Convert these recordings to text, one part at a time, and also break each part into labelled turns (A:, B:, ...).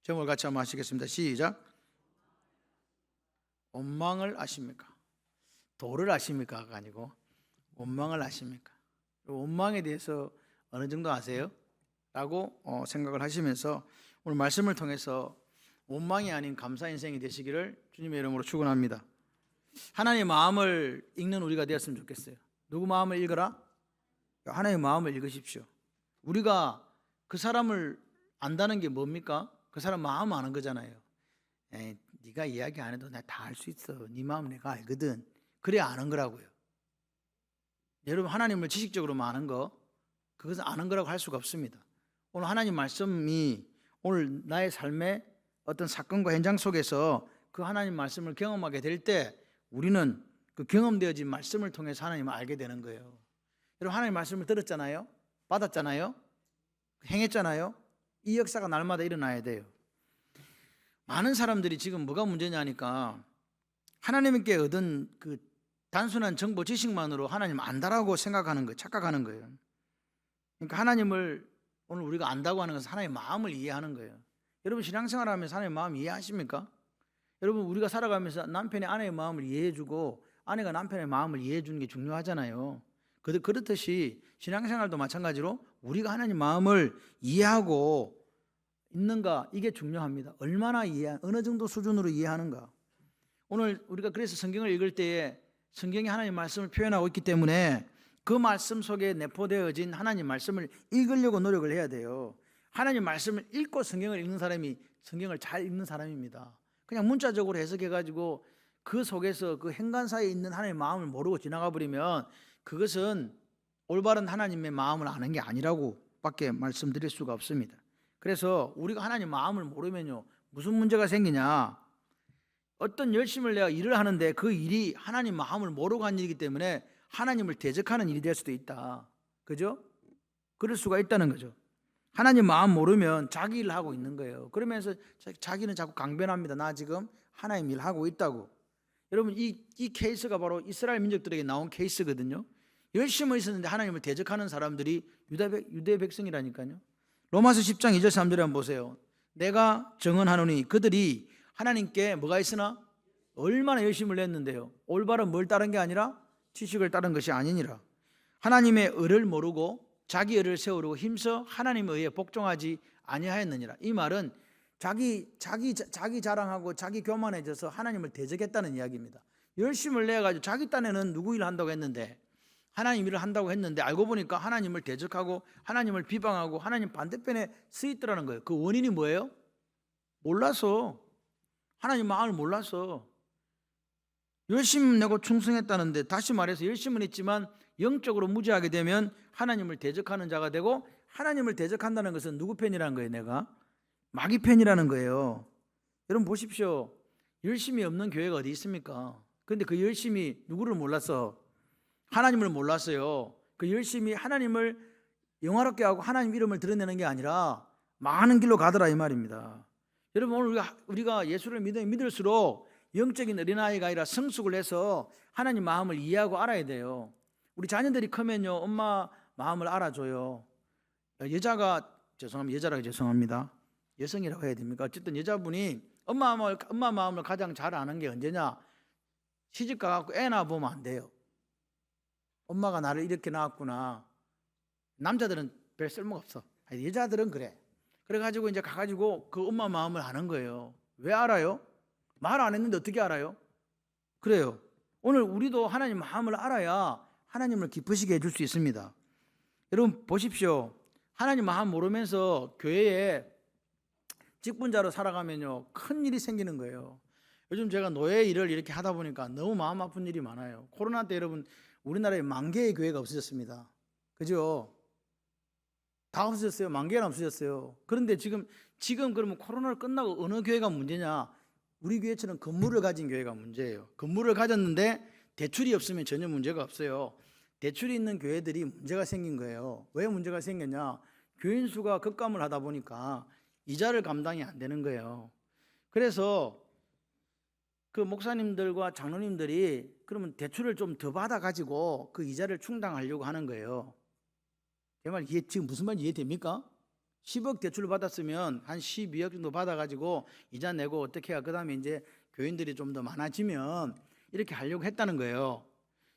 A: 제목을 같이 한번 하시겠습니다. 시작. 원망을 아십니까? 도를 아십니까가 아니고 원망을 아십니까? 원망에 대해서 어느 정도 아세요? 라고 생각을 하시면서 오늘 말씀을 통해서 원망이 아닌 감사 인생이 되시기를 주님의 이름으로 축원합니다. 하나님의 마음을 읽는 우리가 되었으면 좋겠어요. 누구 마음을 읽어라? 하나님의 마음을 읽으십시오. 우리가 그 사람을 안다는 게 뭡니까? 그 사람 마음 아는 거잖아요. 에이, 네가 이야기 안 해도 내가 다 알 수 있어. 네 마음 내가 알거든. 그래야 아는 거라고요. 여러분, 하나님을 지식적으로만 아는 거, 그것은 아는 거라고 할 수가 없습니다. 오늘 하나님 말씀이 오늘 나의 삶의 어떤 사건과 현장 속에서 그 하나님 말씀을 경험하게 될 때 우리는 그 경험되어진 말씀을 통해서 하나님을 알게 되는 거예요. 여러분, 하나님 말씀을 들었잖아요. 받았잖아요. 행했잖아요. 이 역사가 날마다 일어나야 돼요. 많은 사람들이 지금 뭐가 문제냐니까 하나님께 얻은 그 단순한 정보 지식만으로 하나님 안다라고 생각하는 거예요. 착각하는 거예요. 그러니까 하나님을 오늘 우리가 안다고 하는 것은 하나님의 마음을 이해하는 거예요. 여러분, 신앙생활하면서 하나님의 마음 이해하십니까? 여러분, 우리가 살아가면서 남편이 아내의 마음을 이해해주고 아내가 남편의 마음을 이해해주는 게 중요하잖아요. 그렇듯이 신앙생활도 마찬가지로 우리가 하나님 마음을 이해하고 있는가, 이게 중요합니다. 얼마나 어느 정도 수준으로 이해하는가. 오늘 우리가 그래서 성경을 읽을 때에 성경이 하나님 말씀을 표현하고 있기 때문에 그 말씀 속에 내포되어진 하나님 말씀을 읽으려고 노력을 해야 돼요. 하나님 말씀을 읽고 성경을 읽는 사람이 성경을 잘 읽는 사람입니다. 그냥 문자적으로 해석해가지고 그 속에서 그 행간사에 있는 하나님의 마음을 모르고 지나가 버리면 그것은 올바른 하나님의 마음을 아는 게 아니라고 밖에 말씀드릴 수가 없습니다. 그래서 우리가 하나님 마음을 모르면요, 무슨 문제가 생기냐, 어떤 열심을 내가 일을 하는데 그 일이 하나님 마음을 모르고 한 일이기 때문에 하나님을 대적하는 일이 될 수도 있다. 그죠? 그럴 수가 있다는 거죠. 하나님 마음 모르면 자기 일을 하고 있는 거예요. 그러면서 자기는 자꾸 강변합니다. 나 지금 하나님 일 하고 있다고. 여러분, 이 케이스가 바로 이스라엘 민족들에게 나온 케이스거든요. 열심히 있었는데 하나님을 대적하는 사람들이 유대 백성이라니까요. 로마서 10장 2절 3절에 한번 보세요. 내가 정언하노니 그들이 하나님께 뭐가 있으나 얼마나 열심을 냈는데요. 올바른 뭘 따른 게 아니라 지식을 따른 것이 아니니라. 하나님의 의를 모르고 자기 의를 세우려고 힘써 하나님의 의에 복종하지 아니하였느니라. 이 말은 자기 자랑하고 자기 교만해져서 하나님을 대적했다는 이야기입니다. 열심을 내가지고 자기 딴에는 누구 일을 한다고 했는데, 하나님 일을 한다고 했는데 알고 보니까 하나님을 대적하고 하나님을 비방하고 하나님 반대편에 서 있더라는 거예요. 그 원인이 뭐예요? 몰라서, 하나님 마음을 몰라서. 열심 내고 충성했다는데, 다시 말해서 열심은 했지만 영적으로 무지하게 되면 하나님을 대적하는 자가 되고, 하나님을 대적한다는 것은 누구 편이라는 거예요? 내가 마귀 편이라는 거예요. 여러분 보십시오. 열심이 없는 교회가 어디 있습니까? 그런데 그 열심이 누구를 몰라서? 하나님을 몰랐어요. 그 열심히 하나님을 영화롭게 하고 하나님 이름을 드러내는 게 아니라 많은 길로 가더라, 이 말입니다. 여러분, 오늘 우리가 예수를 믿을수록 영적인 어린아이가 아니라 성숙을 해서 하나님 마음을 이해하고 알아야 돼요. 우리 자녀들이 크면요, 엄마 마음을 알아줘요. 여자라고 죄송합니다. 여성이라고 해야 됩니까? 어쨌든 여자분이 엄마 마음을 가장 잘 아는 게 언제냐? 시집 가갖고 애 낳아보면 안 돼요. 엄마가 나를 이렇게 낳았구나. 남자들은 별 쓸모가 없어. 여자들은 그래. 그래가지고 이제 가가지고 그 엄마 마음을 아는 거예요. 왜 알아요? 말 안 했는데 어떻게 알아요? 그래요. 오늘 우리도 하나님 마음을 알아야 하나님을 기쁘시게 해줄 수 있습니다. 여러분 보십시오. 하나님 마음 모르면서 교회에 직분자로 살아가면요, 큰 일이 생기는 거예요. 요즘 제가 노예 일을 이렇게 하다 보니까 너무 마음 아픈 일이 많아요. 코로나 때 여러분, 우리나라에 10,000개의 교회가 없어졌습니다. 그죠? 다 없어졌어요. 10,000개는 없어졌어요. 그런데 지금 그러면 코로나를 끝나고 어느 교회가 문제냐? 우리 교회처럼 건물을 가진 교회가 문제예요. 건물을 가졌는데 대출이 없으면 전혀 문제가 없어요. 대출이 있는 교회들이 문제가 생긴 거예요. 왜 문제가 생겼냐? 교인 수가 급감을 하다 보니까 이자를 감당이 안 되는 거예요. 그래서 그 목사님들과 장로님들이 그러면 대출을 좀 더 받아가지고 그 이자를 충당하려고 하는 거예요. 제 말 지금 무슨 말인지 이해됩니까? 10억 대출 받았으면 한 12억 정도 받아가지고 이자 내고 어떻게 해야 그다음에 이제 교인들이 좀 더 많아지면 이렇게 하려고 했다는 거예요.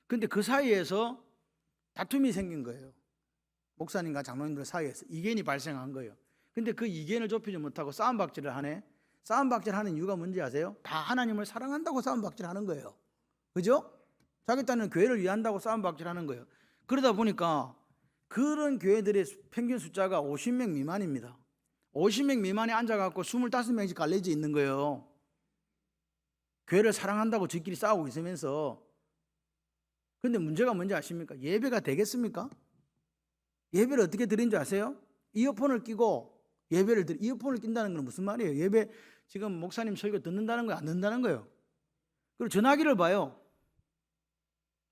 A: 근데 그 사이에서 다툼이 생긴 거예요. 목사님과 장로님들 사이에서 이견이 발생한 거예요. 근데 그 이견을 좁히지 못하고 싸움박질을 하네. 싸움박질 하는 이유가 뭔지 아세요? 다 하나님을 사랑한다고 싸움박질 하는 거예요. 그죠? 자기 딴에는 교회를 위한다고 싸움박질 하는 거예요. 그러다 보니까 그런 교회들의 평균 숫자가 50명 미만입니다. 50명 미만에 앉아갖고 25명씩 갈려져 있는 거예요. 교회를 사랑한다고 지끼리 싸우고 있으면서. 근데 문제가 뭔지 아십니까? 예배가 되겠습니까? 예배를 어떻게 드리는지 아세요? 이어폰을 끼고 예배를 이어폰을 낀다는 건 무슨 말이에요? 예배 지금 목사님 설교 듣는다는 거예요? 안 듣는다는 거예요? 그리고 전화기를 봐요.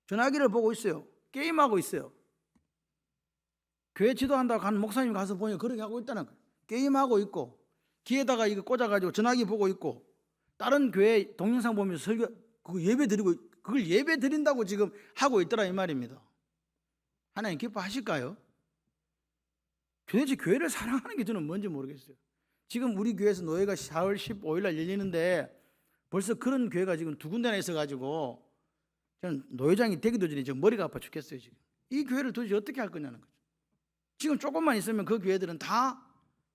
A: 전화기를 보고 있어요. 게임하고 있어요. 교회 지도한다고 간 목사님 가서 보니 그렇게 하고 있다는 거예요. 게임하고 있고 귀에다가 이거 꽂아가지고 전화기 보고 있고 다른 교회 동영상 보면서 설교 그거 예배 드리고 그걸 예배 드린다고 지금 하고 있더라 이 말입니다. 하나님 기뻐하실까요? 도대체 교회를 사랑하는 게 저는 뭔지 모르겠어요. 지금 우리 교회에서 노예가 4월 15일 날 열리는데 벌써 그런 교회가 지금 두 군데나 있어가지고 저는 노회장이 되기도 전에 지금 머리가 아파 죽겠어요. 지금 이 교회를 도대체 어떻게 할 거냐는 거죠. 지금 조금만 있으면 그 교회들은 다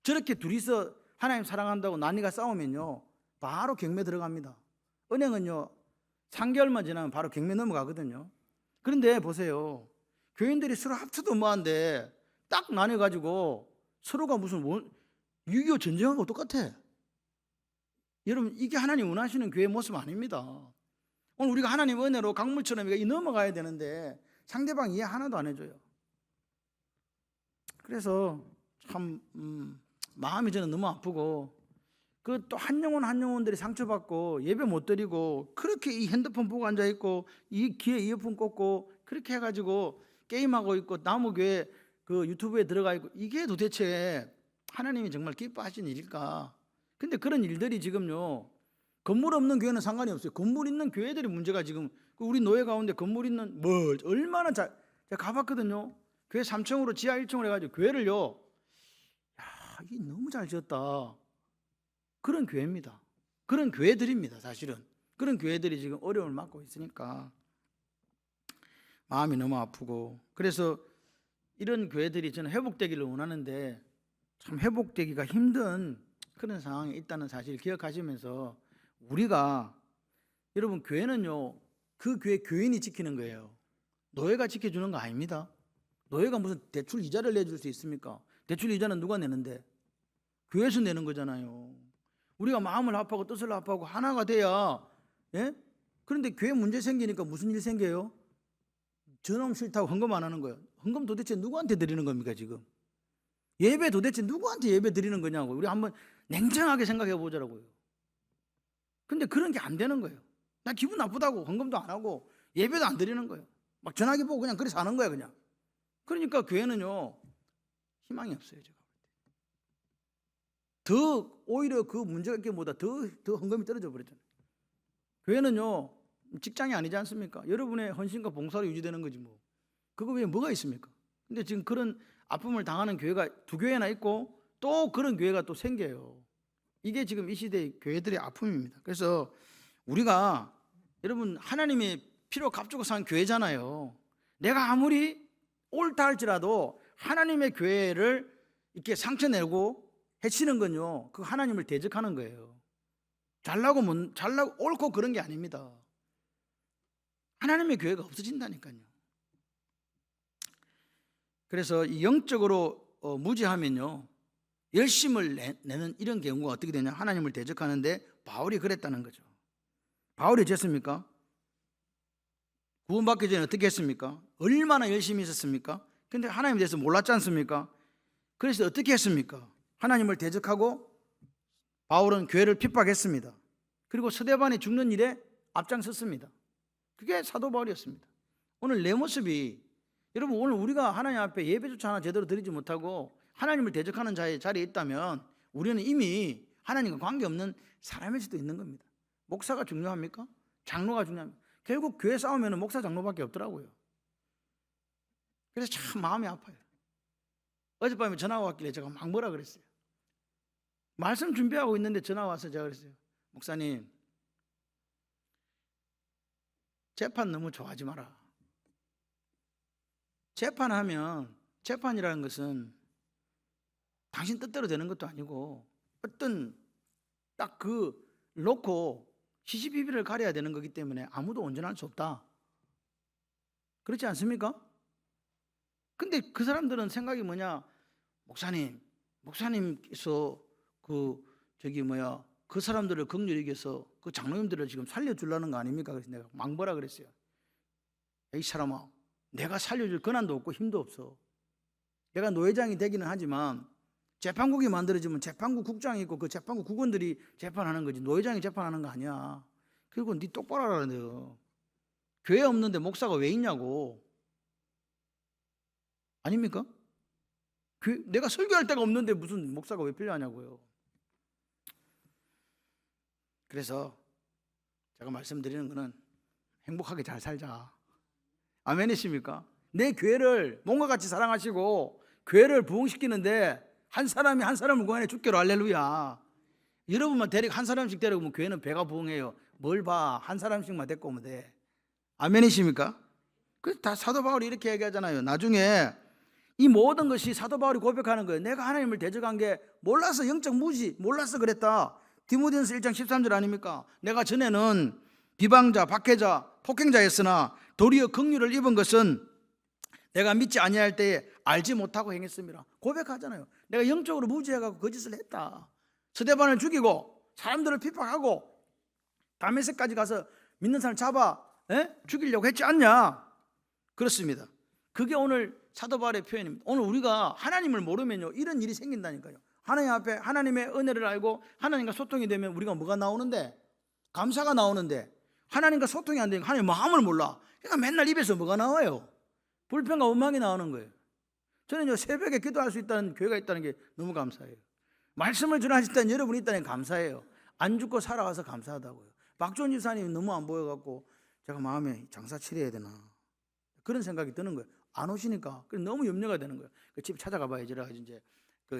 A: 저렇게 둘이서 하나님 사랑한다고 난리가 싸우면요 바로 경매 들어갑니다. 은행은요 3개월만 지나면 바로 경매 넘어가거든요. 그런데 보세요. 교인들이 서로 합쳐도 뭐한데 딱 나뉘어가지고 서로가 무슨 6.25 전쟁하고 똑같아. 여러분 이게 하나님 원하시는 교회 모습 아닙니다. 오늘 우리가 하나님 은혜로 강물처럼 이 넘어가야 되는데 상대방 이해 하나도 안 해줘요. 그래서 참 마음이 저는 너무 아프고 그 또 한 영혼들이 상처받고 예배 못 드리고 그렇게 이 핸드폰 보고 앉아있고 이 귀에 이어폰 꽂고 그렇게 해가지고 게임하고 있고 나무교회 그 유튜브에 들어가 있고 이게 도대체 하나님이 정말 기뻐하신 일일까? 근데 그런 일들이 지금요 건물 없는 교회는 상관이 없어요. 건물 있는 교회들이 문제가 지금 우리 노예 가운데 건물 있는 뭐 얼마나 제가 가봤거든요. 교회 3층으로 지하 1층으로 해가지고 교회를요 이게 너무 잘 지었다. 그런 교회입니다. 그런 교회들입니다. 사실은 그런 교회들이 지금 어려움을 맞고 있으니까 마음이 너무 아프고 그래서 이런 교회들이 저는 회복되기를 원하는데 참 회복되기가 힘든 그런 상황에 있다는 사실을 기억하시면서 우리가 여러분 교회는요 그 교회 교인이 지키는 거예요. 노예가 지켜주는 거 아닙니다. 노예가 무슨 대출 이자를 내줄 수 있습니까? 대출 이자는 누가 내는데? 교회에서 내는 거잖아요. 우리가 마음을 합하고 뜻을 합하고 하나가 돼야 예? 그런데 교회 문제 생기니까 무슨 일 생겨요? 저놈 싫다고 헌금 안 하는 거예요. 헌금 도대체 누구한테 드리는 겁니까 지금? 예배 도대체 누구한테 예배 드리는 거냐고 우리 한번 냉정하게 생각해 보자라고요. 근데 그런 게 안 되는 거예요. 나 기분 나쁘다고 헌금도 안 하고 예배도 안 드리는 거예요. 막 전화기 보고 그냥 그래 사는 거야 그냥. 그러니까 교회는요 희망이 없어요. 제가 더 오히려 그 문제가 있기보다 더 헌금이 떨어져 버렸잖아요. 교회는요 직장이 아니지 않습니까? 여러분의 헌신과 봉사로 유지되는 거지 뭐. 그거 외에 뭐가 있습니까? 근데 지금 그런 아픔을 당하는 교회가 두 교회나 있고 또 그런 교회가 또 생겨요. 이게 지금 이 시대의 교회들의 아픔입니다. 그래서 우리가 여러분 하나님의 피로 값주고 산 교회잖아요. 내가 아무리 옳다 할지라도 하나님의 교회를 이렇게 상처내고 해치는 건요 그 하나님을 대적하는 거예요. 잘나고 옳고 그런 게 아닙니다. 하나님의 교회가 없어진다니까요. 그래서 이 영적으로 무지하면요 열심을 내는 이런 경우가 어떻게 되냐 하나님을 대적하는데 바울이 그랬다는 거죠. 바울이 어쨌습니까? 구원받기 전에 어떻게 했습니까? 얼마나 열심히 있었습니까? 근데 하나님에 대해서 몰랐지 않습니까? 그래서 어떻게 했습니까? 하나님을 대적하고 바울은 교회를 핍박했습니다. 그리고 스데반이 죽는 일에 앞장섰습니다. 그게 사도 바울이었습니다. 오늘 내 모습이 여러분 오늘 우리가 하나님 앞에 예배조차 하나 제대로 드리지 못하고 하나님을 대적하는 자리에 있다면 우리는 이미 하나님과 관계없는 사람일 수도 있는 겁니다. 목사가 중요합니까? 장로가 중요합니까? 결국 교회 싸우면 목사 장로밖에 없더라고요. 그래서 참 마음이 아파요. 어젯밤에 전화가 왔길래 제가 막 뭐라 그랬어요. 말씀 준비하고 있는데 전화 와서 제가 그랬어요. 목사님, 재판 너무 좋아하지 마라. 재판하면 재판이라는 것은 당신 뜻대로 되는 것도 아니고 어떤 딱 그 놓고 시시비비를 가려야 되는 거기 때문에 아무도 온전할 수 없다. 그렇지 않습니까? 근데 그 사람들은 생각이 뭐냐? 목사님께서 그 사람들을 긍휼히 여겨서 그 장로님들을 지금 살려주려는 거 아닙니까? 그래서 내가 막 뭐라 그랬어요. 이 사람아, 내가 살려줄 권한도 없고 힘도 없어. 내가 노회장이 되기는 하지만 재판국이 만들어지면 재판국 국장이 있고 그 재판국 국원들이 재판하는 거지 노회장이 재판하는 거 아니야. 그리고 네 똑바로 하라는데요. 교회 없는데 목사가 왜 있냐고. 아닙니까? 내가 설교할 데가 없는데 무슨 목사가 왜 필요하냐고요. 그래서 제가 말씀드리는 거는 행복하게 잘 살자. 아멘이십니까? 내 교회를 몸과 같이 사랑하시고 교회를 부흥시키는데 한 사람이 한 사람을 구원해 죽기로 할렐루야. 여러분만 데리고 한 사람씩 데리고 교회는 배가 부흥해요. 뭘 봐. 한 사람씩만 데리고 오면 돼. 아멘이십니까? 그래서 다 사도 바울이 이렇게 얘기하잖아요. 나중에 이 모든 것이 사도 바울이 고백하는 거예요. 내가 하나님을 대적한 게 몰라서 영적 무지, 몰라서 그랬다. 디모데전서 1장 13절 아닙니까? 내가 전에는 비방자, 박해자, 폭행자였으나 도리어 긍휼을 입은 것은 내가 믿지 아니할 때에 알지 못하고 행했습니다. 고백하잖아요. 내가 영적으로 무지해가지고 거짓을 했다. 스데반을 죽이고 사람들을 핍박하고 다메섹까지 가서 믿는 사람 잡아 죽이려고 했지 않냐? 그렇습니다. 그게 오늘 사도 바울의 표현입니다. 오늘 우리가 하나님을 모르면요 이런 일이 생긴다니까요. 하나님 앞에 하나님의 은혜를 알고 하나님과 소통이 되면 우리가 뭐가 나오는데? 감사가 나오는데 하나님과 소통이 안 되니까 하나님 마음을 몰라. 그러니까 맨날 입에서 뭐가 나와요? 불평과 원망이 나오는 거예요. 저는 새벽에 기도할 수 있다는 교회가 있다는 게 너무 감사해요. 말씀을 전할 수 있다는 여러분이 있다는 게 감사해요. 안 죽고 살아가서 감사하다고요. 박존 지사님이 너무 안 보여갖고 제가 마음에 장사 치러야 되나 그런 생각이 드는 거예요. 안 오시니까 너무 염려가 되는 거예요. 집 찾아가 봐야지.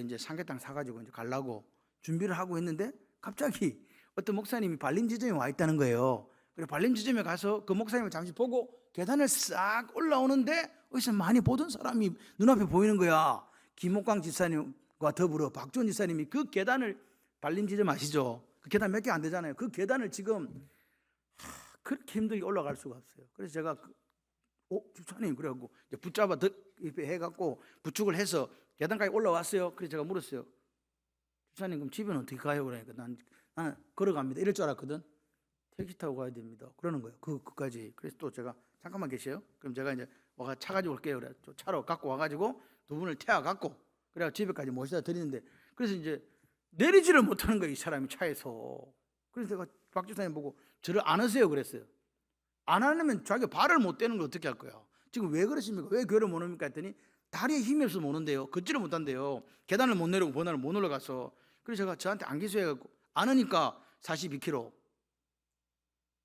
A: 이제 삼계탕 사가지고 이제 가려고 준비를 하고 있는데 갑자기 어떤 목사님이 발림 지점에 와 있다는 거예요. 그래서 발림 지점에 가서 그 목사님을 잠시 보고 계단을 싹 올라오는데 어디서 많이 보던 사람이 눈앞에 보이는 거야. 김옥광 지사님과 더불어 박존 지사님이 그 계단을 발림 지점 아시죠? 그 계단 몇 개 안 되잖아요. 그 계단을 지금 그렇게 힘들게 올라갈 수가 없어요. 그래서 제가 주차님 그래갖고 붙잡아 해갖고 부축을 해서 계단까지 올라왔어요. 그래서 제가 물었어요. 주차님 그럼 집에는 어떻게 가요? 그러니까 나는 걸어갑니다. 이럴 줄 알았거든. 택시 타고 가야 됩니다. 그러는 거예요. 그까지. 그래서 또 제가 잠깐만 계세요. 그럼 제가 이제 차 가지고 올게요. 그래 차로 갖고 와가지고 두 분을 태워갖고 그래가 집에까지 모셔다 드리는데 그래서 이제 내리지를 못하는 거예요. 이 사람이 차에서. 그래서 제가 박 주사님 보고 저를 안 하세요 그랬어요. 안 하려면 자기가 발을 못 떼는 걸 어떻게 할 거야? 지금 왜 그러십니까? 왜 교회를 못 옵니까? 했더니 다리에 힘이 없어서 못 온대요. 걷지를 못한대요. 계단을 못 내려고 번호를 못 올라가서. 그래서 제가 저한테 안기수해갖고 안 하니까 42km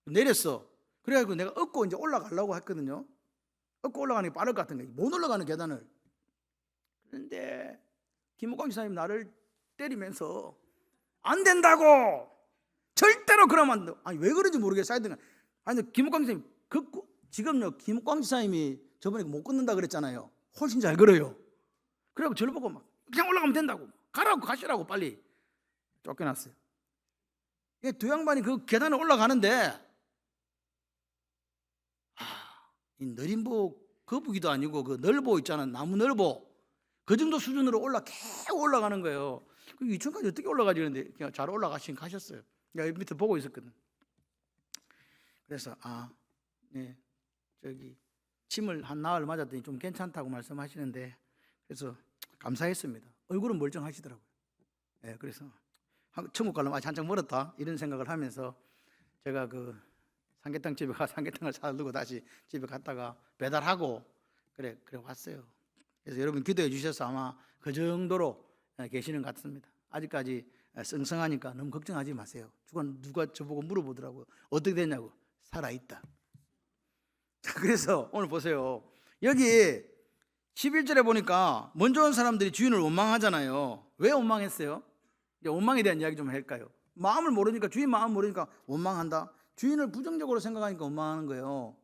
A: 내렸어. 그래가지고 내가 업고 이제 올라가려고 했거든요. 업고 올라가는 게 빠를 것 같은 거예요. 못 올라가는 계단을. 그런데 김옥광 지사님 나를 때리면서 안 된다고! 절대로 그러면 안 돼. 아니 왜 그런지 모르겠어요. 아니 김옥광 지사님 지금요 김옥광 지사님이 저번에 못 걷는다 그랬잖아요. 훨씬 잘 걸어요. 그래갖고 저를 보고 막 그냥 올라가면 된다고 가라고 가시라고 빨리 쫓겨났어요. 두 양반이 그 계단을 올라가는데 이 느림보 거북이도 아니고 그 널보 있잖아. 나무 널보 그 정도 수준으로 계속 올라가는 거예요. 그 2층까지 어떻게 올라가지? 그런데 그냥 잘 올라가시긴 가셨어요. 내가 여기 밑에 보고 있었거든. 그래서 네, 저기 침을 한 나흘 맞았더니 좀 괜찮다고 말씀하시는데 그래서 감사했습니다. 얼굴은 멀쩡하시더라고요. 네, 그래서 천국 가려면 아직 한참 멀었다 이런 생각을 하면서 제가 그 삼계탕 집에 가서 삼계탕을 사두고 다시 집에 갔다가 배달하고 그래 왔어요. 그래서 여러분 기도해 주셔서 아마 그 정도로 계시는 것 같습니다. 아직까지 썽썽하니까 너무 걱정하지 마세요. 누가 저보고 물어보더라고요. 어떻게 됐냐고. 살아있다. 그래서 오늘 보세요. 여기 11절에 보니까 먼저 온 사람들이 주인을 원망하잖아요. 왜 원망했어요? 이제 원망에 대한 이야기 좀 할까요? 마음을 모르니까, 주인 마음 모르니까 원망한다. 주인을 부정적으로 생각하니까 원망하는 거예요.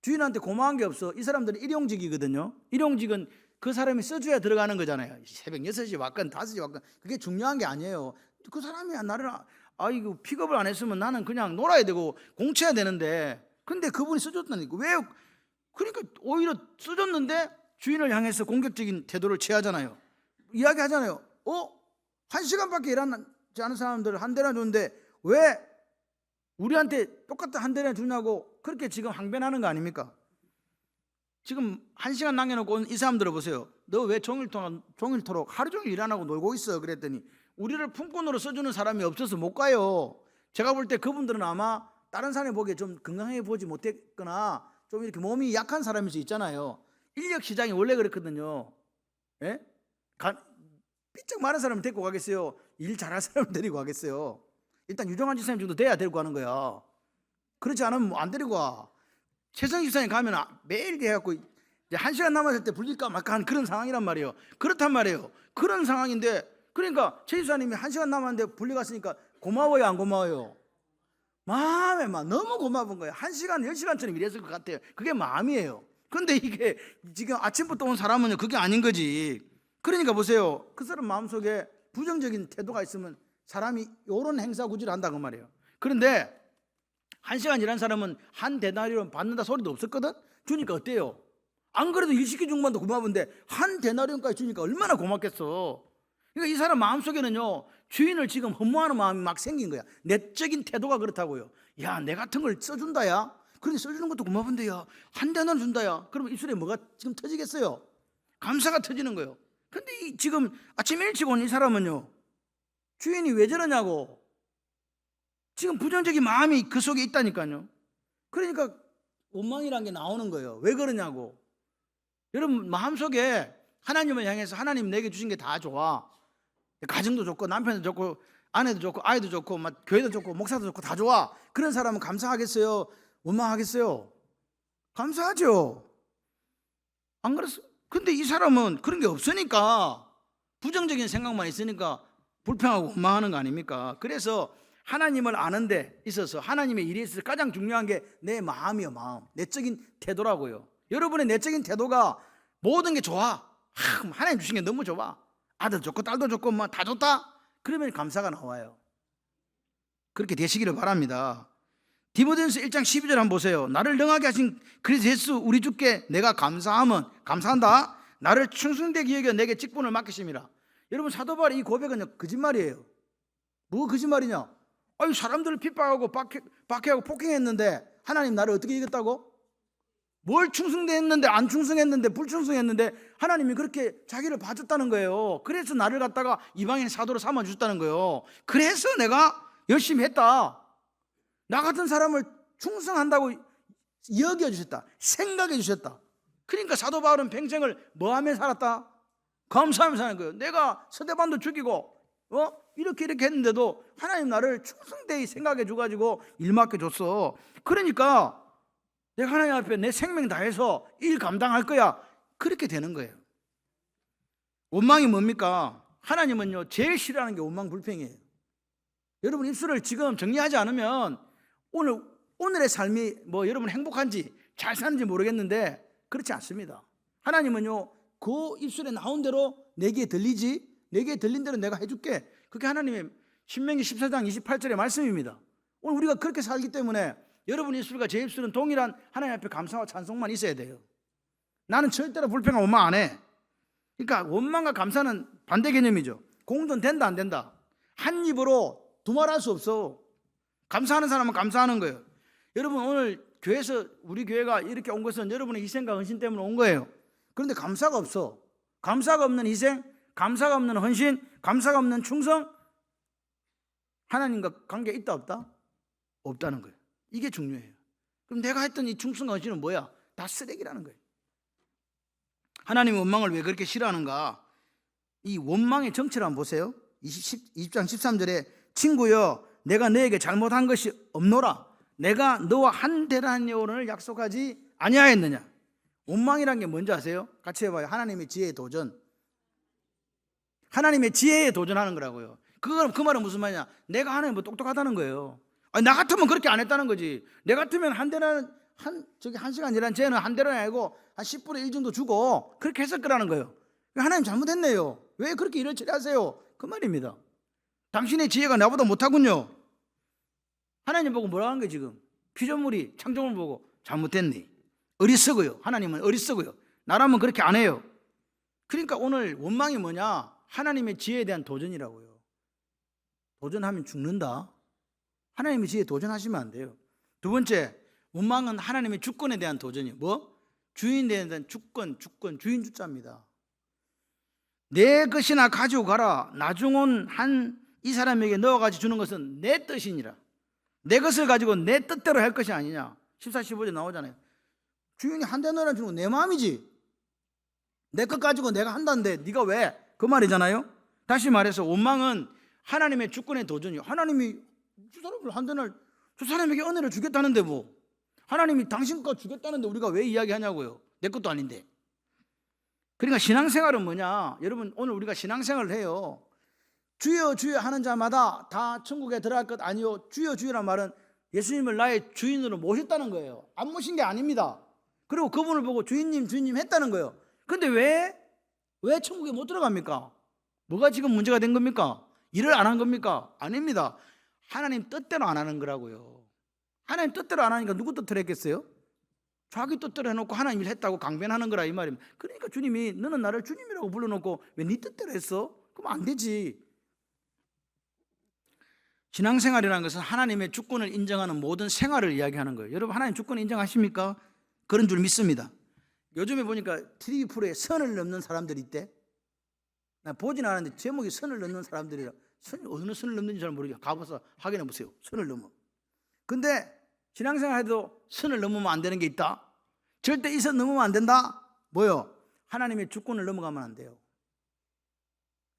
A: 주인한테 고마운 게 없어. 이 사람들은 일용직이거든요. 일용직은 그 사람이 써줘야 들어가는 거잖아요. 새벽 6시 왔건 5시 왔건 그게 중요한 게 아니에요. 그 사람이 나를 아이고 픽업을 안 했으면 나는 그냥 놀아야 되고 공쳐야 되는데, 근데 그분이 써줬다니까. 왜? 그러니까 오히려 써줬는데 주인을 향해서 공격적인 태도를 취하잖아요. 이야기하잖아요. 1시간밖에 일하지 않은 사람들 한 대나 줬는데 왜 우리한테 똑같은 한 대나 주냐고 그렇게 지금 항변하는 거 아닙니까? 지금 1시간 남겨놓고 온 이 사람들을 보세요. 너 왜 종일토록 하루 종일 일 안 하고 놀고 있어? 그랬더니 우리를 품꾼으로 써주는 사람이 없어서 못 가요. 제가 볼 때 그분들은 아마 다른 사람이 보기에 좀 건강해 보지 못했거나 좀 이렇게 몸이 약한 사람일 수 있잖아요. 인력 시장이 원래 그렇거든요. 예? 삐쩍 마른 사람을 데리고 가겠어요? 일 잘할 사람을 데리고 가겠어요? 일단 유정한 집사님 정도 돼야 데리고 가는 거야. 그렇지 않으면 뭐 안 데리고 와. 최성 집사님 가면 매일 해갖고 이제 1시간 남았을 때 불릴까 말까 한 그런 상황이란 말이에요. 그렇단 말이에요. 그런 상황인데, 그러니까 최 집사님이 1시간 남았는데 불려갔으니까 고마워요, 안 고마워요? 마음에 막 너무 고마운 거예요. 1시간, 10시간처럼 일했을 것 같아요. 그게 마음이에요. 근데 이게 지금 아침부터 온 사람은요, 그게 아닌 거지. 그러니까 보세요. 그 사람 마음속에 부정적인 태도가 있으면 사람이 이런 행사구질을 한다고 말이에요. 그런데 1시간 일한 사람은 한 데나리온 받는다 소리도 없었거든. 주니까 어때요? 안 그래도 일 시켜준 것만도 고마운데 한 데나리온까지 주니까 얼마나 고맙겠어. 그러니까 이 사람 마음속에는요, 주인을 지금 허무하는 마음이 막 생긴 거야. 내적인 태도가 그렇다고요. 야, 내 같은 걸 써준다 야. 그런데 써주는 것도 고마운데 야, 한 대나 준다 야. 그러면 입술에 뭐가 지금 터지겠어요? 감사가 터지는 거예요. 근데 지금 아침 일찍 온 이 사람은요, 주인이 왜 저러냐고 지금 부정적인 마음이 그 속에 있다니까요. 그러니까 원망이라는 게 나오는 거예요. 왜 그러냐고. 여러분 마음속에 하나님을 향해서 하나님 내게 주신 게 다 좋아. 가정도 좋고 남편도 좋고 아내도 좋고 아이도 좋고 막 교회도 좋고 목사도 좋고 다 좋아. 그런 사람은 감사하겠어요? 원망하겠어요? 감사하죠. 안 그랬어? 근데 이 사람은 그런 게 없으니까, 부정적인 생각만 있으니까 불평하고 원망하는 거 아닙니까? 그래서 하나님을 아는 데 있어서, 하나님의 일에 있어서 가장 중요한 게 내 마음이요, 마음. 내적인 태도라고요. 여러분의 내적인 태도가 모든 게 좋아. 하나님 주신 게 너무 좋아. 아들 좋고 딸도 좋고 뭐 다 좋다. 그러면 감사가 나와요. 그렇게 되시기를 바랍니다. 디모데전서 1장 12절 한번 보세요. 나를 능하게 하신 그리스도 예수 우리 주께 내가 감사함은, 감사한다, 나를 충성되게 여겨 내게 직분을 맡기심이라. 여러분 사도 바울의 이 고백은 거짓말이에요. 뭐 거짓말이냐? 아유, 사람들을 핍박하고 박해하고 폭행했는데 하나님 나를 어떻게 이겼다고? 뭘 충성했는데 안 충성했는데 불충성했는데 하나님이 그렇게 자기를 봐줬다는 거예요. 그래서 나를 갖다가 이방인 사도로 삼아주셨다는 거예요. 그래서 내가 열심히 했다. 나 같은 사람을 충성한다고 여겨주셨다. 생각해 주셨다. 그러니까 사도 바울은 평생을 뭐하며 살았다? 감사하며 사는 거예요. 내가 스데반도 죽이고 이렇게 했는데도 하나님 나를 충성되이 생각해 줘가지고 일 맡겨줬어. 그러니까 내가 하나님 앞에 내 생명 다해서 일 감당할 거야. 그렇게 되는 거예요. 원망이 뭡니까? 하나님은요 제일 싫어하는 게 원망 불평이에요. 여러분 입술을 지금 정리하지 않으면 오늘의 삶이 뭐 여러분 행복한지 잘 사는지 모르겠는데 그렇지 않습니다. 하나님은요 그 입술에 나온 대로 내게 들리지, 내게 들린 대로 내가 해줄게. 그게 하나님의 신명기 14장 28절의 말씀입니다. 오늘 우리가 그렇게 살기 때문에 여러분 입술과 제 입술은 동일한 하나님 앞에 감사와 찬송만 있어야 돼요. 나는 절대로 불평과 원망 안 해. 그러니까 원망과 감사는 반대 개념이죠. 공존된다 안 된다. 한 입으로 두말할 수 없어. 감사하는 사람은 감사하는 거예요. 여러분 오늘 교회에서 우리 교회가 이렇게 온 것은 여러분의 희생과 헌신 때문에 온 거예요. 그런데 감사가 없어. 감사가 없는 희생, 감사가 없는 헌신, 감사가 없는 충성, 하나님과 관계 있다 없다? 없다는 거예요. 이게 중요해요. 그럼 내가 했던 이 충성과 헌신은 뭐야? 다 쓰레기라는 거예요. 하나님의 원망을 왜 그렇게 싫어하는가? 이 원망의 정체를 한번 보세요. 20장 13절에 친구여 내가 너에게 잘못한 것이 없노라. 내가 너와 한 데나리온을 약속하지 아니하였느냐. 원망이란 게 뭔지 아세요? 같이 해봐요. 하나님의 지혜에 도전. 하나님의 지혜에 도전하는 거라고요. 그 말은 무슨 말이냐? 내가 하나님 뭐 똑똑하다는 거예요. 아니, 나 같으면 그렇게 안 했다는 거지. 내 같으면 한 시간 일한 쟤는 한 대는 아니고 한 10분의 1 정도 주고 그렇게 했을 거라는 거예요. 하나님 잘못했네요. 왜 그렇게 일을 처리하세요? 그 말입니다. 당신의 지혜가 나보다 못하군요. 하나님 보고 뭐라 하는 거예요 지금? 피조물이 창조물 보고 잘못됐네. 어리석어요. 하나님은 어리석어요. 나라면 그렇게 안 해요. 그러니까 오늘 원망이 뭐냐? 하나님의 지혜에 대한 도전이라고요. 도전하면 죽는다. 하나님의 지혜에 도전하시면 안 돼요. 두 번째, 원망은 하나님의 주권에 대한 도전이에요. 뭐? 주인에 대한 주권, 주인 주자입니다. 내 것이나 가지고 가라. 나중은 이 사람에게 넣어가지고 주는 것은 내 뜻이니라. 내 것을 가지고 내 뜻대로 할 것이 아니냐. 14, 15절 나오잖아요. 주인이 한 대 넣어라 주는 건 내 마음이지. 내 것 가지고 내가 한다는데 네가 왜? 그 말이잖아요. 다시 말해서 원망은 하나님의 주권의 도전이에요. 하나님이 저 사람을 한 대를 저 사람에게 은혜를 주겠다는데 뭐 하나님이 당신 것 주겠다는데 우리가 왜 이야기하냐고요. 내 것도 아닌데. 그러니까 신앙생활은 뭐냐? 여러분 오늘 우리가 신앙생활을 해요. 주여 주여 하는 자마다 다 천국에 들어갈 것 아니요. 주여 주여란 말은 예수님을 나의 주인으로 모셨다는 거예요. 안 모신 게 아닙니다. 그리고 그분을 보고 주인님 주인님 했다는 거예요. 근데 왜 천국에 못 들어갑니까? 뭐가 지금 문제가 된 겁니까? 일을 안 한 겁니까? 아닙니다. 하나님 뜻대로 안 하는 거라고요. 하나님 뜻대로 안 하니까 누구 뜻대로 했겠어요? 자기 뜻대로 해놓고 하나님 일 했다고 강변하는 거라 이 말입니다. 그러니까 주님이 너는 나를 주님이라고 불러놓고 왜 네 뜻대로 했어? 그럼 안 되지. 신앙생활이라는 것은 하나님의 주권을 인정하는 모든 생활을 이야기하는 거예요. 여러분 하나님 주권을 인정하십니까? 그런 줄 믿습니다. 요즘에 보니까 TV 프로에 선을 넘는 사람들이 있대. 나 보진 않았는데 제목이 선을 넘는 사람들이라. 어느 선을 넘는지 잘 모르겠어요. 가봐서 확인해 보세요. 선을 넘어. 근데 신앙생활 해도 선을 넘으면 안 되는 게 있다. 절대 이 선 넘으면 안 된다. 뭐요? 하나님의 주권을 넘어가면 안 돼요.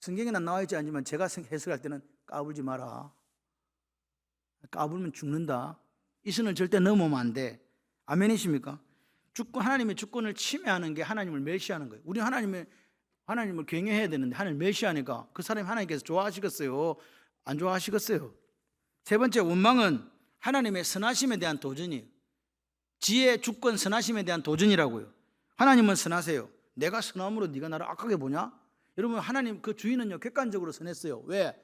A: 성경에는 안 나와 있지 않지만 제가 해석할 때는 까불지 마라. 까불면 죽는다. 이 선을 절대 넘으면 안 돼. 아멘이십니까? 하나님의 주권을 침해하는 게 하나님을 멸시하는 거예요. 우리 하나님을 경외해야 되는데 하나님을 멸시하니까 그 사람이 하나님께서 좋아하시겠어요? 안 좋아하시겠어요? 세 번째, 원망은 하나님의 선하심에 대한 도전이에요. 지혜, 주권, 선하심에 대한 도전이라고요. 하나님은 선하세요. 내가 선함으로 네가 나를 악하게 보냐? 여러분 하나님 그 주인은요 객관적으로 선했어요. 왜?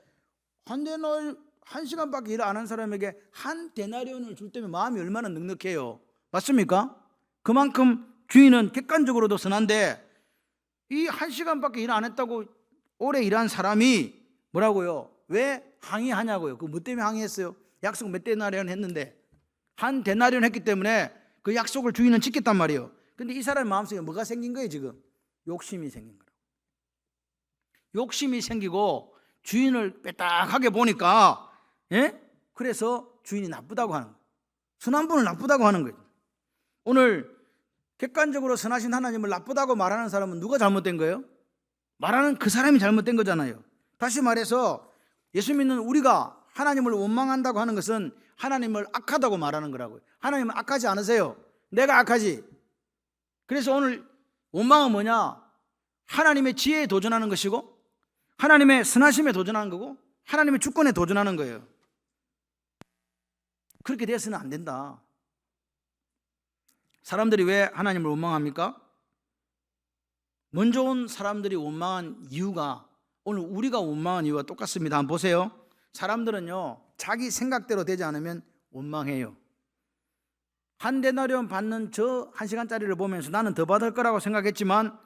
A: 한 시간밖에 일 안 한 사람에게 한 데나리온을 줄 때면 마음이 얼마나 넉넉해요. 맞습니까? 그만큼 주인은 객관적으로도 선한데 이 한 시간밖에 일 안 했다고 오래 일한 사람이 뭐라고요? 왜 항의하냐고요? 그 뭐 때문에 항의했어요? 약속 몇 데나리온 했는데 한 데나리온 했기 때문에 그 약속을 주인은 지켰단 말이에요. 근데 이 사람의 마음속에 뭐가 생긴 거예요 지금? 욕심이 생긴 거예요. 욕심이 생기고 주인을 빼딱하게 보니까 그래서 주인이 나쁘다고 하는 거예요. 선한 분을 나쁘다고 하는 거예요. 오늘 객관적으로 선하신 하나님을 나쁘다고 말하는 사람은 누가 잘못된 거예요? 말하는 그 사람이 잘못된 거잖아요. 다시 말해서 예수 믿는 우리가 하나님을 원망한다고 하는 것은 하나님을 악하다고 말하는 거라고요. 하나님은 악하지 않으세요. 내가 악하지. 그래서 오늘 원망은 뭐냐? 하나님의 지혜에 도전하는 것이고 하나님의 선하심에 도전하는 거고 하나님의 주권에 도전하는 거예요. 그렇게 되어서는 안 된다. 사람들이 왜 하나님을 원망합니까? 먼저 온 사람들이 원망한 이유가 오늘 우리가 원망한 이유가 똑같습니다. 한번 보세요. 사람들은요 자기 생각대로 되지 않으면 원망해요. 한 데나리온 받는 저 1시간짜리를 보면서 나는 더 받을 거라고 생각했지만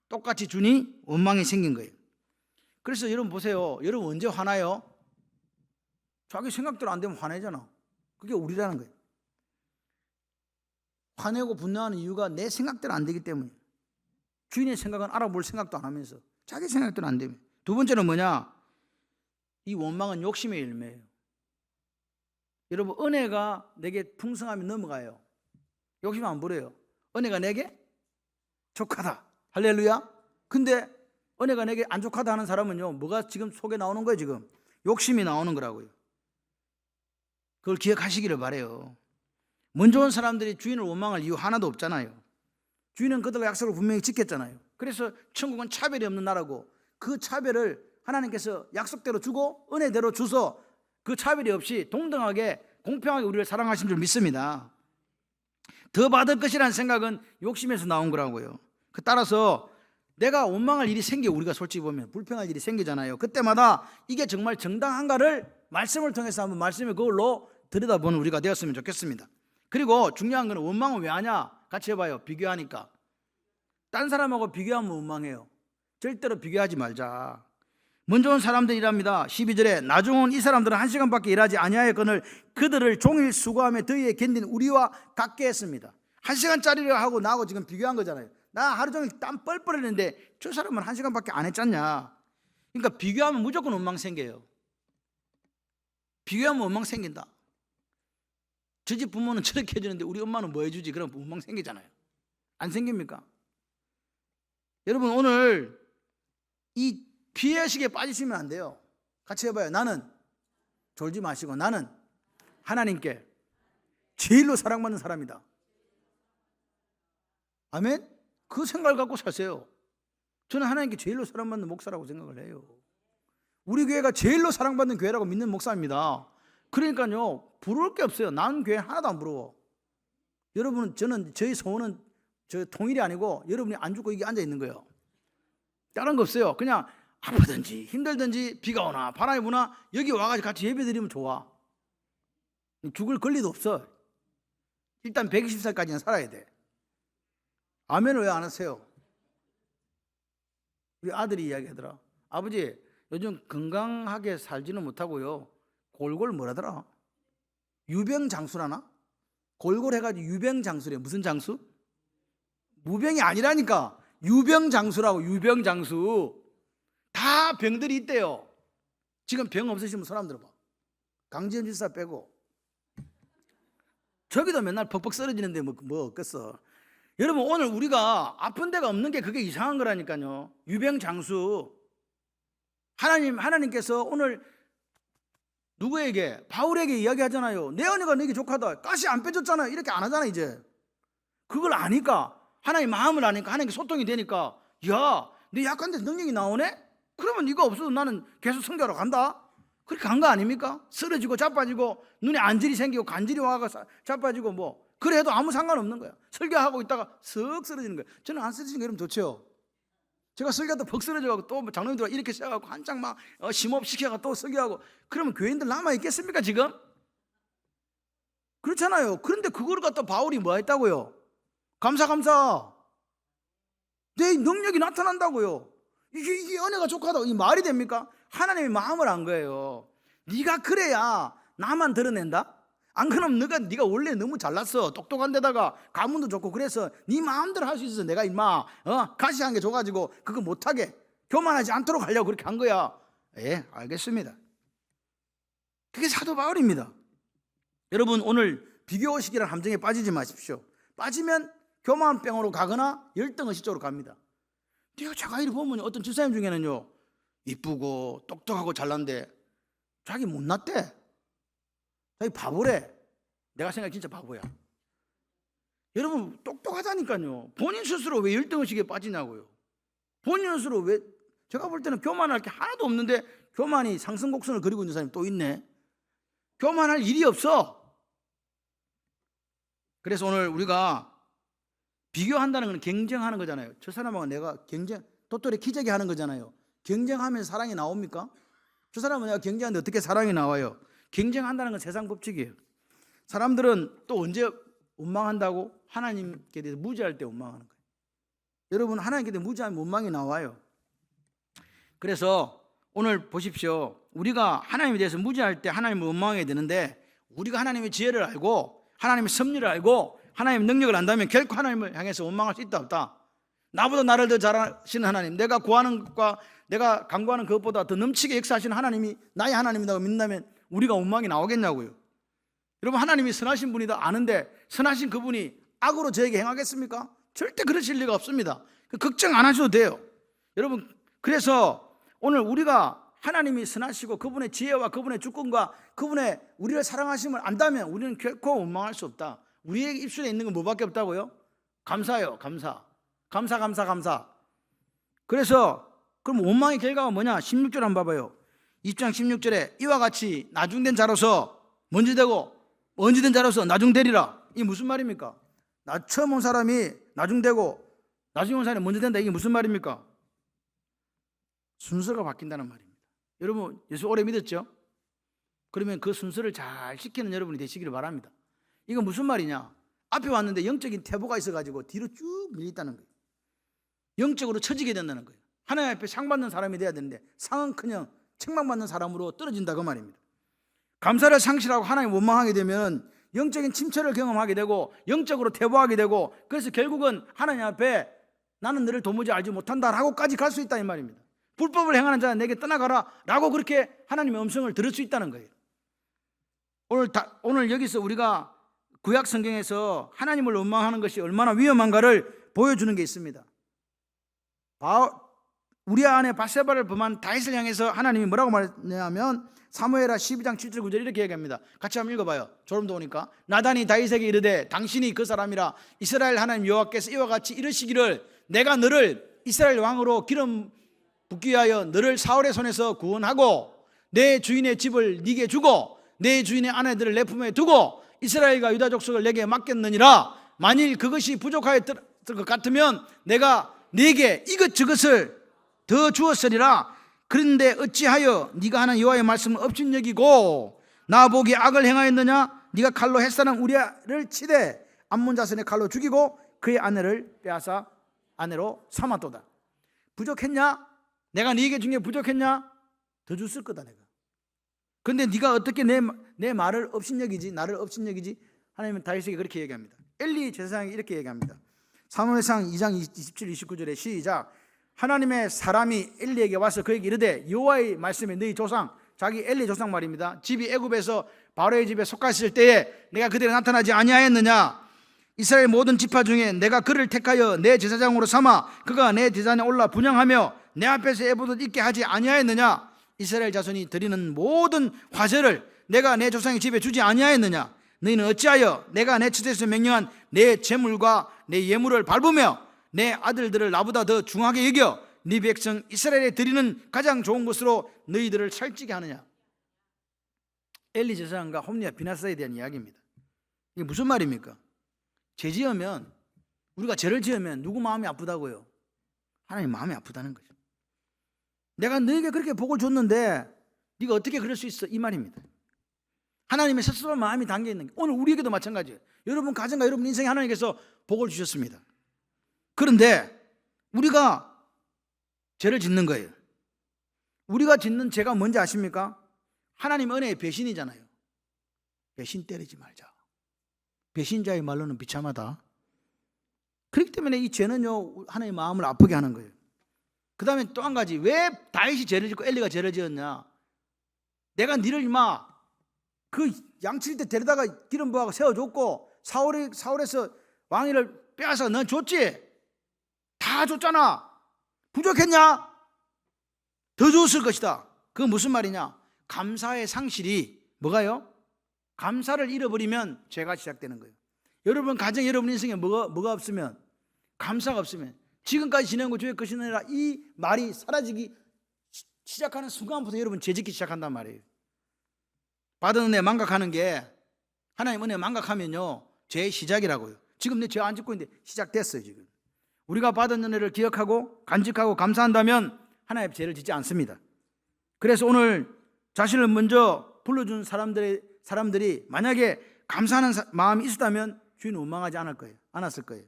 A: 똑같이 주니 원망이 생긴 거예요. 그래서 여러분 보세요. 여러분 언제 화나요? 자기 생각대로 안 되면 화내잖아. 그게 우리라는 거예요. 화내고 분노하는 이유가 내 생각대로 안 되기 때문이에요. 주인의 생각은 알아볼 생각도 안 하면서 자기 생각대로 안 되면. 두 번째는 뭐냐? 이 원망은 욕심의 열매예요. 여러분 은혜가 내게 풍성하면 넘어가요. 욕심 안 부려요. 은혜가 내게 족하다. 할렐루야. 근데 은혜가 내게 안 족하다 하는 사람은요 뭐가 지금 속에 나오는 거예요? 지금 욕심이 나오는 거라고요. 그걸 기억하시기를 바라요. 먼저 온 사람들이 주인을 원망할 이유 하나도 없잖아요. 주인은 그들과 약속을 분명히 지켰잖아요. 그래서 천국은 차별이 없는 나라고, 그 차별을 하나님께서 약속대로 주고 은혜대로 주서 그 차별이 없이 동등하게 공평하게 우리를 사랑하신 줄 믿습니다. 더 받을 것이라는 생각은 욕심에서 나온 거라고요. 따라서 내가 원망할 일이 생겨, 우리가 솔직히 보면 불평할 일이 생기잖아요. 그때마다 이게 정말 정당한가를 말씀을 통해서 한번 말씀을 그걸로 들여다보는 우리가 되었으면 좋겠습니다. 그리고 중요한 건 원망은 왜 하냐? 같이 해봐요. 비교하니까. 딴 사람하고 비교하면 원망해요. 절대로 비교하지 말자. 먼저 온 사람들이 일합니다. 12절에 나중 온 이 사람들은 1시간밖에 일하지 아니하였거늘 그들을 종일 수고하며 더위에 견딘 우리와 같게 했습니다. 1시간짜리를 하고 나하고 지금 비교한 거잖아요. 나 하루 종일 땀 뻘뻘 흘리는데 저 사람은 1시간밖에 안 했잖냐. 그러니까 비교하면 무조건 원망 생겨요. 비교하면 원망 생긴다. 저 집 부모는 저렇게 해주는데 우리 엄마는 뭐 해주지? 그럼 원망 생기잖아요. 안 생깁니까? 여러분, 오늘 이 비애식에 빠지시면 안 돼요. 같이 해봐요. 나는, 졸지 마시고, 나는 하나님께 제일로 사랑받는 사람이다. 아멘? 그 생각을 갖고 사세요. 저는 하나님께 제일로 사랑받는 목사라고 생각을 해요. 우리 교회가 제일로 사랑받는 교회라고 믿는 목사입니다. 그러니까요, 부러울 게 없어요. 난 교회 하나도 안 부러워. 여러분, 저희 소원은 저 통일이 아니고 여러분이 안 죽고 여기 앉아 있는 거예요. 다른 거 없어요. 그냥 아프든지 힘들든지 비가 오나 바람이 부나 여기 와가지고 같이 예배 드리면 좋아. 죽을 권리도 없어. 일단 120살까지는 살아야 돼. 아멘을 왜 안 하세요? 우리 아들이 이야기하더라. 아버지, 요즘 건강하게 살지는 못하고요, 골골 뭐라더라? 유병장수라나? 골골 해가지고 유병장수래. 무슨 장수? 무병이 아니라니까. 유병장수라고. 유병장수. 다 병들이 있대요. 지금 병 없으시면 손 한번 들어봐. 강지현 지사 빼고. 저기도 맨날 퍽퍽 쓰러지는데 뭐 없겠어. 여러분, 오늘 우리가 아픈 데가 없는 게 그게 이상한 거라니까요. 유병장수. 하나님께서 오늘 누구에게? 바울에게 이야기하잖아요. 내 은혜가 너에게 족하다. 가시 안 빼줬잖아요. 이렇게 안 하잖아 이제. 그걸 아니까, 하나님 마음을 아니까, 하나님께 소통이 되니까, 야, 내 약한데 능력이 나오네? 그러면 네가 없어도 나는 계속 성교하러 간다. 그렇게 간 거 아닙니까? 쓰러지고 자빠지고 눈에 안질이 생기고 간질이 와서 자빠지고 뭐 그래도 아무 상관없는 거야. 설교하고 있다가 쓱 쓰러지는 거야. 저는 안 쓰러지는 거 이러면 좋죠. 제가 설교하다 벅 쓰러져가고 또 장로님들 이렇게 시작하고 한창 막 심호흡 시켜가고 또 설교하고 그러면 교인들 남아있겠습니까 지금? 그렇잖아요. 그런데 그거를 갖다 바울이 뭐 했다고요? 감사 내 능력이 나타난다고요. 이게 은혜가 족하다고. 이 말이 됩니까? 하나님의 마음을 안 거예요. 네가 그래야 나만 드러낸다? 안 그러면 네가 원래 너무 잘났어. 똑똑한 데다가 가문도 좋고 그래서 네 마음대로 할 수 있어서 내가 임마 가시 한 개 줘가지고 그거 못하게 교만하지 않도록 하려고 그렇게 한 거야. 예, 알겠습니다. 그게 사도 바울입니다. 여러분, 오늘 비교의식이라는 함정에 빠지지 마십시오. 빠지면 교만병으로 가거나 열등의식 쪽으로 갑니다. 내가 자가 이리 보면 어떤 집사님 중에는요, 이쁘고 똑똑하고 잘난데 자기 못났대. 자기 바보래. 내가 생각해 진짜 바보야. 여러분, 똑똑하다니까요. 본인 스스로 왜 열등의식에 빠지냐고요. 본인 스스로 왜, 제가 볼 때는 교만할 게 하나도 없는데 교만이 상승곡선을 그리고 있는 사람이 또 있네. 교만할 일이 없어. 그래서 오늘 우리가 비교한다는 건 경쟁하는 거잖아요. 저 사람하고 내가 도토리 키재기 하는 거잖아요. 경쟁하면 사랑이 나옵니까? 저 사람은 내가 경쟁하는데 어떻게 사랑이 나와요? 경쟁한다는 건 세상 법칙이에요. 사람들은 또 언제 원망한다고? 하나님께 대해서 무지할 때 원망하는 거예요. 여러분, 하나님께 대해서 무지하면 원망이 나와요. 그래서 오늘 보십시오. 우리가 하나님에 대해서 무지할 때 하나님을 원망해야 되는데, 우리가 하나님의 지혜를 알고 하나님의 섭리를 알고 하나님의 능력을 안다면 결코 하나님을 향해서 원망할 수 있다 없다. 나보다 나를 더 잘하시는 하나님, 내가 구하는 것과 내가 간구하는 것보다 더 넘치게 역사하시는 하나님이 나의 하나님이라고 믿는다면 우리가 원망이 나오겠냐고요. 여러분, 하나님이 선하신 분이다 아는데 선하신 그분이 악으로 저에게 행하겠습니까? 절대 그러실 리가 없습니다. 걱정 안 하셔도 돼요. 여러분, 그래서 오늘 우리가 하나님이 선하시고 그분의 지혜와 그분의 주권과 그분의 우리를 사랑하심을 안다면 우리는 결코 원망할 수 없다. 우리의 입술에 있는 건 뭐밖에 없다고요? 감사요. 감사. 그래서 그럼 원망의 결과가 뭐냐? 16절 한번 봐봐요. 20장 16절에 이와 같이 나중된 자로서 먼저 되고 언제든 자로서 나중되리라. 이게 무슨 말입니까? 처음 온 사람이 나중되고 나중에 온 사람이 먼저 된다. 이게 무슨 말입니까? 순서가 바뀐다는 말입니다. 여러분 예수 오래 믿었죠? 그러면 그 순서를 잘 지키는 여러분이 되시기를 바랍니다. 이건 무슨 말이냐? 앞에 왔는데 영적인 태보가 있어가지고 뒤로 쭉 밀렸다는 거예요. 영적으로 처지게 된다는 거예요. 하나님 앞에 상 받는 사람이 돼야 되는데 상은커녕 책망받는 사람으로 떨어진다 그 말입니다. 감사를 상실하고 하나님 원망하게 되면 영적인 침체를 경험하게 되고 영적으로 퇴보하게 되고 그래서 결국은 하나님 앞에 나는 너를 도무지 알지 못한다라고까지 갈 수 있다 이 말입니다. 불법을 행하는 자는 내게 떠나가라 라고 그렇게 하나님의 음성을 들을 수 있다는 거예요. 오늘 여기서 우리가 구약 성경에서 하나님을 원망하는 것이 얼마나 위험한가를 보여주는 게 있습니다. 우리아 안에 바세바를 범한 다윗을 향해서 하나님이 뭐라고 말했냐면 사무엘하 12장 7절 9절 이렇게 얘기합니다. 같이 한번 읽어봐요. 졸음 돋으니까. 나단이 다윗에게 이르되 당신이 그 사람이라 이스라엘 하나님 여호와께서 이와 같이 이르시기를 내가 너를 이스라엘 왕으로 기름 붓기 위하여 너를 사울의 손에서 구원하고 내 주인의 집을 네게 주고 내 주인의 아내들을 내 품에 두고 이스라엘과 유다 족속을 내게 맡겼느니라. 만일 그것이 부족하였을 것 같으면 내가 네게 이것저것을 더 주었으리라. 그런데 어찌하여 네가 하는 여호와의 말씀을 업신여기고 나보기에 악을 행하였느냐? 네가 칼로 햇사람 우리아를 치되 암몬 자손의 칼로 죽이고 그의 아내를 빼앗아 아내로 삼았도다. 부족했냐? 내가 네게 준 게 부족했냐? 더 줬을 거다 내가. 근데 네가 어떻게 내 말을 업신여기지? 나를 업신여기지? 하나님은 다윗에게 그렇게 얘기합니다. 엘리 제사장이 이렇게 얘기합니다. 사무엘상 2장 27, 29절에 시작. 하나님의 사람이 엘리에게 와서 그에게 이르되 여호와의 말씀에 너희 조상, 자기 엘리 조상 말입니다. 집이 애굽에서 바로의 집에 속았을 때에 내가 그들에 나타나지 아니하였느냐? 이스라엘 모든 지파 중에 내가 그를 택하여 내 제사장으로 삼아 그가 내 제단에 올라 분향하며 내 앞에서 에봇을 입게 하지 아니하였느냐? 이스라엘 자손이 드리는 모든 화제를 내가 내 조상의 집에 주지 아니하였느냐? 너희는 어찌하여 내가 내 처소에서 명령한 내 재물과 내 예물을 밟으며 내 아들들을 나보다 더 중하게 여겨 네 백성 이스라엘에 드리는 가장 좋은 것으로 너희들을 살찌게 하느냐? 엘리 제사장과 홈리와 비나사에 대한 이야기입니다. 이게 무슨 말입니까? 죄 지으면 우리가 죄를 지으면 누구 마음이 아프다고요? 하나님 마음이 아프다는 거죠. 내가 너에게 그렇게 복을 줬는데 네가 어떻게 그럴 수 있어? 이 말입니다. 하나님의 섭섭한 마음이 담겨있는 게 오늘 우리에게도 마찬가지예요. 여러분 가정과 여러분 인생에 하나님께서 복을 주셨습니다. 그런데 우리가 죄를 짓는 거예요. 우리가 짓는 죄가 뭔지 아십니까? 하나님 은혜의 배신이잖아요. 배신 때리지 말자. 배신자의 말로는 비참하다. 그렇기 때문에 이 죄는요 하나님의 마음을 아프게 하는 거예요. 그 다음에 또 한 가지, 왜 다윗이 죄를 짓고 엘리가 죄를 지었냐? 내가 니를 임마 그 양칠 때 데려다가 기름 부어서 세워줬고 사울에서 왕위를 빼앗아 넌 줬지? 다 줬잖아. 부족했냐? 더 줬을 것이다. 그건 무슨 말이냐? 감사의 상실이 뭐가요? 감사를 잃어버리면 죄가 시작되는 거예요. 여러분 가정 여러분 인생에 뭐가 없으면, 감사가 없으면 지금까지 지낸 거 주의 것이니라 이 말이 사라지기 시작하는 순간부터 여러분 죄짓기 시작한단 말이에요. 받은 은혜 망각하는 게, 하나님 은혜 망각하면요 죄의 시작이라고요. 지금 내 죄 안 짓고 있는데 시작됐어요. 지금 우리가 받은 은혜를 기억하고 간직하고 감사한다면 하나님 죄를 짓지 않습니다. 그래서 오늘 자신을 먼저 불러준 사람들이 만약에 감사하는 마음이 있었다면 주인을 원망하지 않았을 거예요.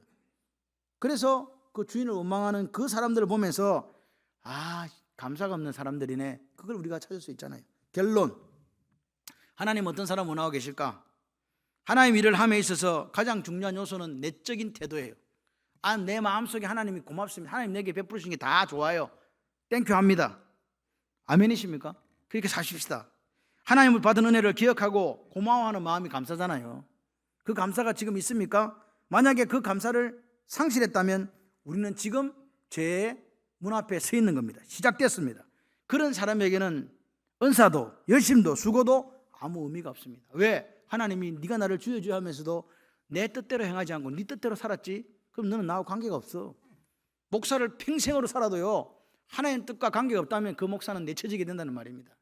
A: 그래서 그 주인을 원망하는 그 사람들을 보면서 감사가 없는 사람들이네, 그걸 우리가 찾을 수 있잖아요. 결론, 하나님 어떤 사람 원하고 계실까? 하나님 일을 함에 있어서 가장 중요한 요소는 내적인 태도예요. 내 마음속에 하나님이 고맙습니다, 하나님 내게 베푸신 게 다 좋아요, 땡큐 합니다. 아멘이십니까? 그렇게 사십시다. 하나님을 받은 은혜를 기억하고 고마워하는 마음이 감사잖아요. 그 감사가 지금 있습니까? 만약에 그 감사를 상실했다면 우리는 지금 죄의 문 앞에 서 있는 겁니다. 시작됐습니다. 그런 사람에게는 은사도 열심도 수고도 아무 의미가 없습니다. 왜? 하나님이 네가 나를 주여 주여 하면서도 내 뜻대로 행하지 않고 네 뜻대로 살았지, 그럼 너는 나하고 관계가 없어. 목사를 평생으로 살아도요, 하나님 뜻과 관계가 없다면 그 목사는 내쳐지게 된다는 말입니다.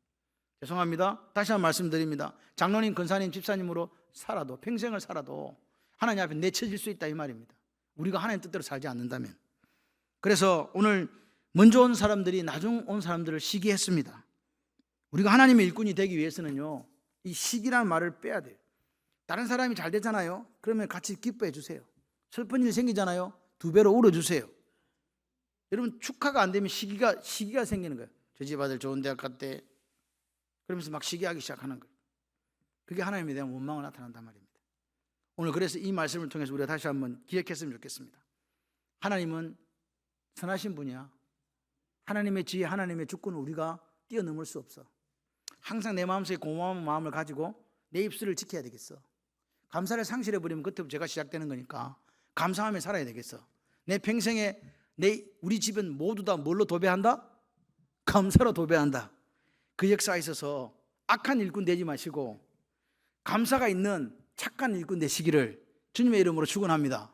A: 죄송합니다. 다시 한번 말씀드립니다. 장로님, 권사님, 집사님으로 살아도, 평생을 살아도 하나님 앞에 내쳐질 수 있다 이 말입니다. 우리가 하나님 뜻대로 살지 않는다면. 그래서 오늘 먼저 온 사람들이 나중 온 사람들을 시기했습니다. 우리가 하나님의 일꾼이 되기 위해서는요, 이 시기라는 말을 빼야 돼요. 다른 사람이 잘 되잖아요. 그러면 같이 기뻐해 주세요. 슬픈 일이 생기잖아요. 2배로 울어주세요. 여러분, 축하가 안 되면 시기가 생기는 거예요. 저 집 아들 좋은 대학 갔대. 그러면서 막 시기하기 시작하는 거예요. 그게 하나님에 대한 원망을 나타난단 말입니다. 오늘 그래서 이 말씀을 통해서 우리가 다시 한번 기억했으면 좋겠습니다. 하나님은 선하신 분이야. 하나님의 지혜, 하나님의 주권을 우리가 뛰어넘을 수 없어. 항상 내 마음속에 고마운 마음을 가지고 내 입술을 지켜야 되겠어. 감사를 상실해버리면 그때부터 제가 시작되는 거니까 감사하며 살아야 되겠어. 내 평생에 우리 집은 모두 다 뭘로 도배한다? 감사로 도배한다. 그 역사에 있어서 악한 일꾼 되지 마시고 감사가 있는 착한 일꾼 되시기를 주님의 이름으로 축원합니다.